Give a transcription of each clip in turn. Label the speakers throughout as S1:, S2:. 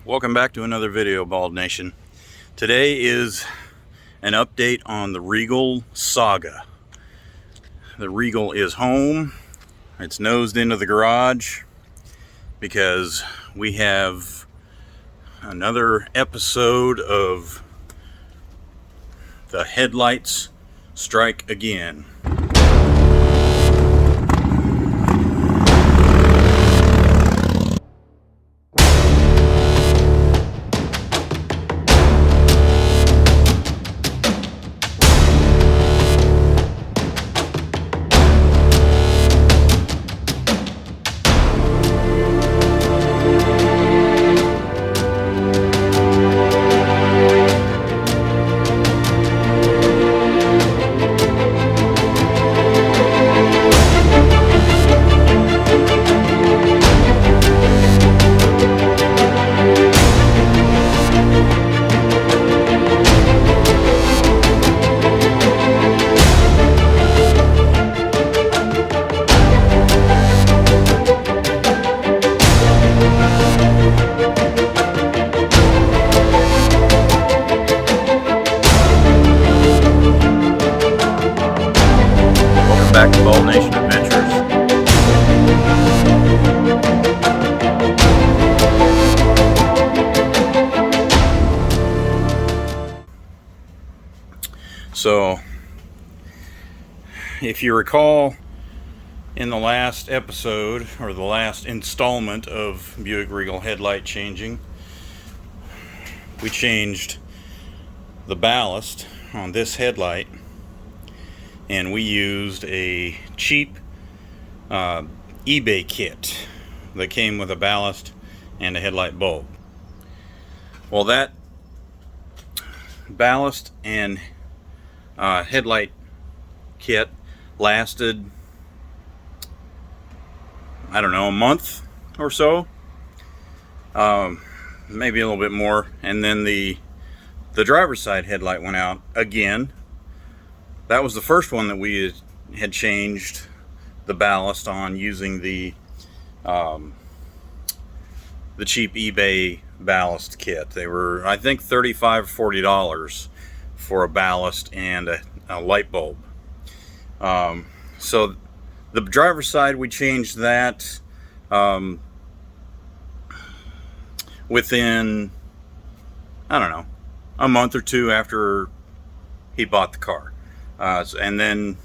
S1: Welcome back to another video, Bald Nation. Today is an update on the Regal saga. The Regal is home. It's nosed into the garage because we have another episode of the headlights strike again. Back to Bald Nation Adventures. So, if you recall, in the last episode, or the last installment of Buick Regal headlight changing, we changed the ballast on this headlight, and we used a cheap eBay kit that came with a ballast and a headlight bulb. Well, that ballast and headlight kit lasted, I don't know, a month or so, maybe a little bit more, and then the driver's side headlight went out again. That was the first one that we had changed the ballast on using the cheap eBay ballast kit. They were, I think, $35 or $40 for a ballast and a light bulb. So the driver's side, we changed that within, I don't know, a month or two after he bought the car. And then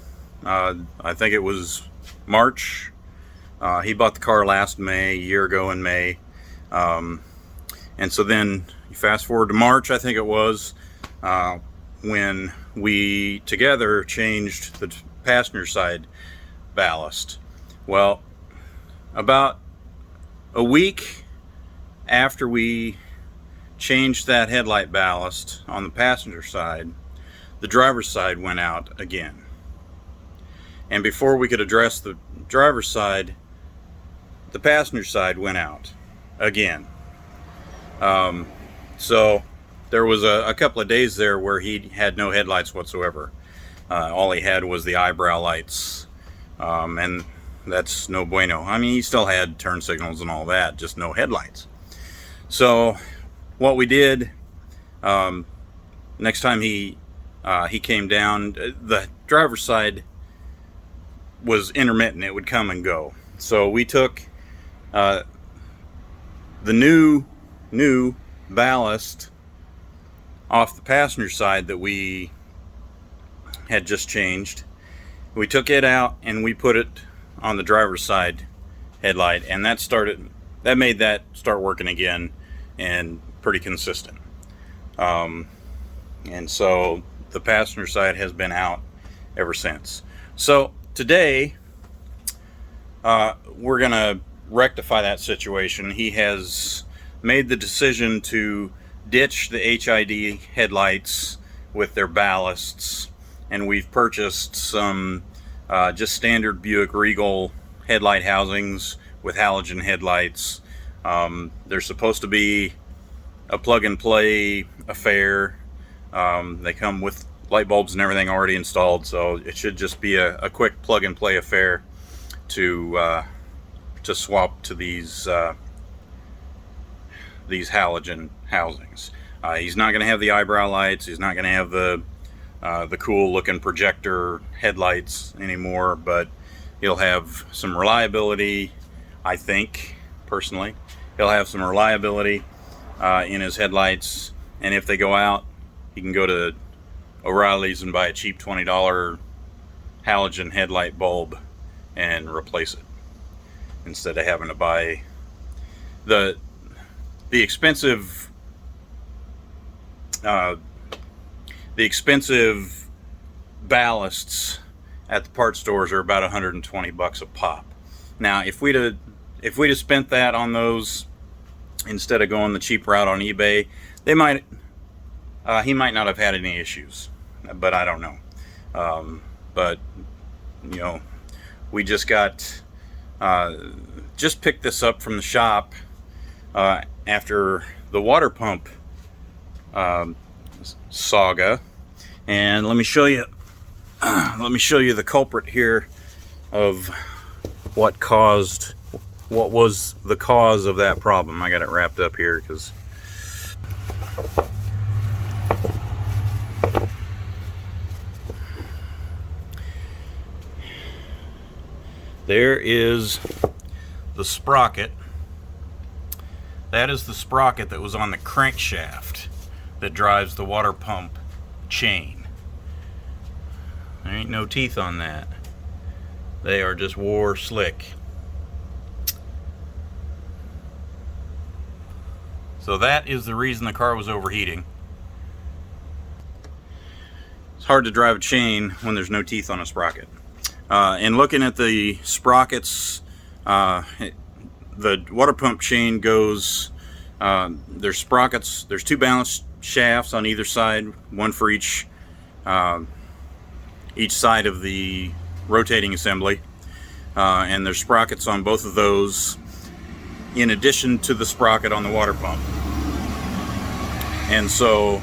S1: I think it was March. He bought the car last May, a year ago in May. And so then you fast forward to March, I think it was, when we together changed the passenger side ballast. Well, about a week after we changed that headlight ballast on the passenger side, the driver's side went out again. And before we could address the driver's side, the passenger side went out again. So there was a couple of days there where he had no headlights whatsoever. All he had was the eyebrow lights, and that's no bueno. I mean, he still had turn signals and all that, just no headlights. So what we did, next time he came down, the driver's side was intermittent. It would come and go. So we took the new ballast off the passenger side that we had just changed. We took it out and we put it on the driver's side headlight, and that made that start working again, and pretty consistent. And so the passenger side has been out ever since. So today we're gonna rectify that situation. He has made the decision to ditch the HID headlights with their ballasts, and we've purchased some just standard Buick Regal headlight housings with halogen headlights. They're supposed to be a plug and play affair. They come with light bulbs and everything already installed, so it should just be a quick plug and play affair to swap to these these halogen housings. He's not going to have the eyebrow lights. He's not going to have the cool looking projector headlights anymore, but he'll have some reliability. I think personally he'll have some reliability in his headlights, and if they go out, he can go to O'Reilly's and buy a cheap $20 halogen headlight bulb and replace it, instead of having to buy the expensive ballasts at the parts stores are about 120 bucks a pop. Now, if we'd have spent that on those instead of going the cheap route on eBay, he might not have had any issues, but I don't know. But you know, we just picked this up from the shop after the water pump saga, and let me show you the culprit here of what was the cause of that problem. I got it wrapped up here because there is the sprocket. That is the sprocket that was on the crankshaft that drives the water pump chain. There ain't no teeth on that. They are just wore slick. So that is the reason the car was overheating. It's hard to drive a chain when there's no teeth on a sprocket. And looking at the sprockets, the water pump chain goes, there's sprockets, there's two balance shafts on either side, one for each side of the rotating assembly, and there's sprockets on both of those in addition to the sprocket on the water pump. And so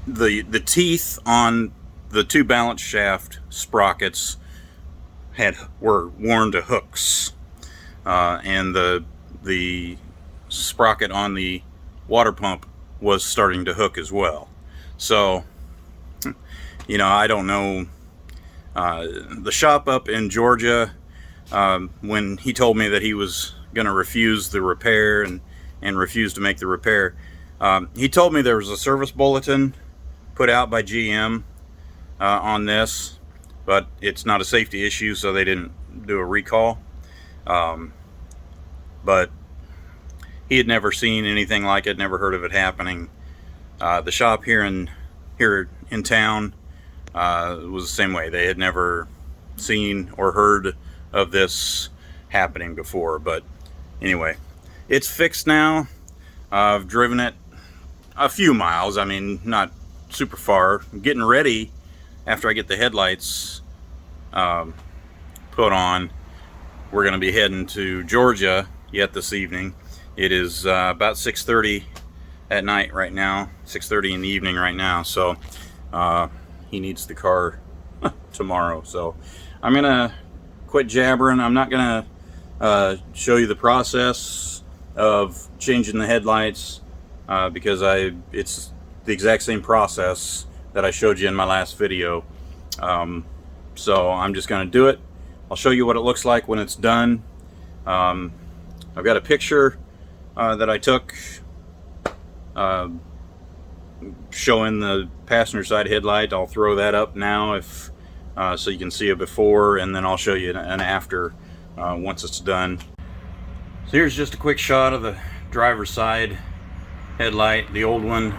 S1: the teeth on the two balance shaft sprockets were worn to hooks, and the sprocket on the water pump was starting to hook as well. So, you know, I don't know. The shop up in Georgia, when he told me that he was going to refuse the repair and refuse to make the repair, he told me there was a service bulletin put out by GM on this, but it's not a safety issue, so they didn't do a recall. But he had never seen anything like it, never heard of it happening. The shop here in town was the same way. They had never seen or heard of this happening before. But anyway, it's fixed now. I've driven it a few miles. I mean, not super far. I'm getting ready after I get the headlights put on. We're going to be heading to Georgia yet this evening. It is about 6:30 at night right now, 6:30 in the evening right now. So he needs the car tomorrow. So I'm gonna quit jabbering. I'm not gonna show you the process of changing the headlights because it's the exact same process that I showed you in my last video. So I'm just gonna do it. I'll show you what it looks like when it's done. I've got a picture that I took showing the passenger side headlight. I'll throw that up now if so you can see it before, and then I'll show you an after once it's done. So here's just a quick shot of the driver's side headlight, the old one,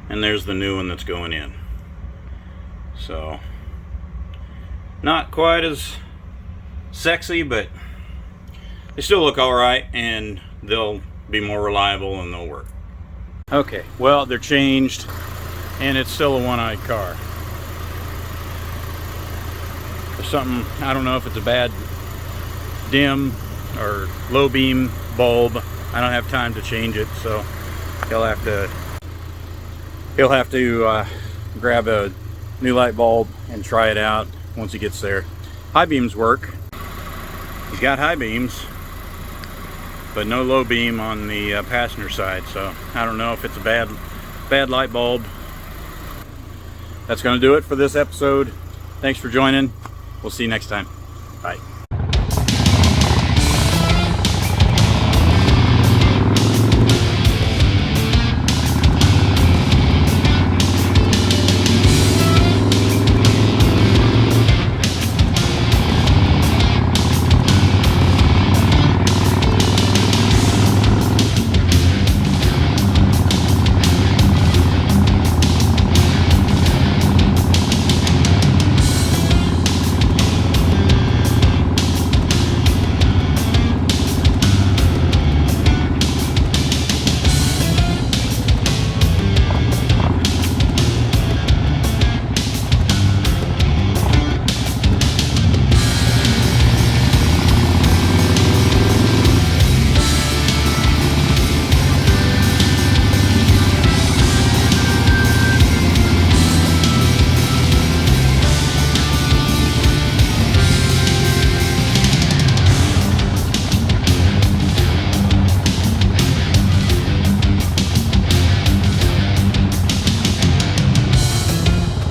S1: and there's the new one that's going in. So not quite as sexy, but they still look all right, and they'll be more reliable and they'll work. Okay, well, they're changed, and it's still a one-eyed car. There's something, I don't know if it's a bad dim or low beam bulb. I don't have time to change it, so he'll have to grab a new light bulb and try it out once he gets there. High beams work. He's got high beams. but no low beam on the passenger side. So I don't know if it's a bad light bulb. That's going to do it for this episode. Thanks for joining. We'll see you next time. Bye.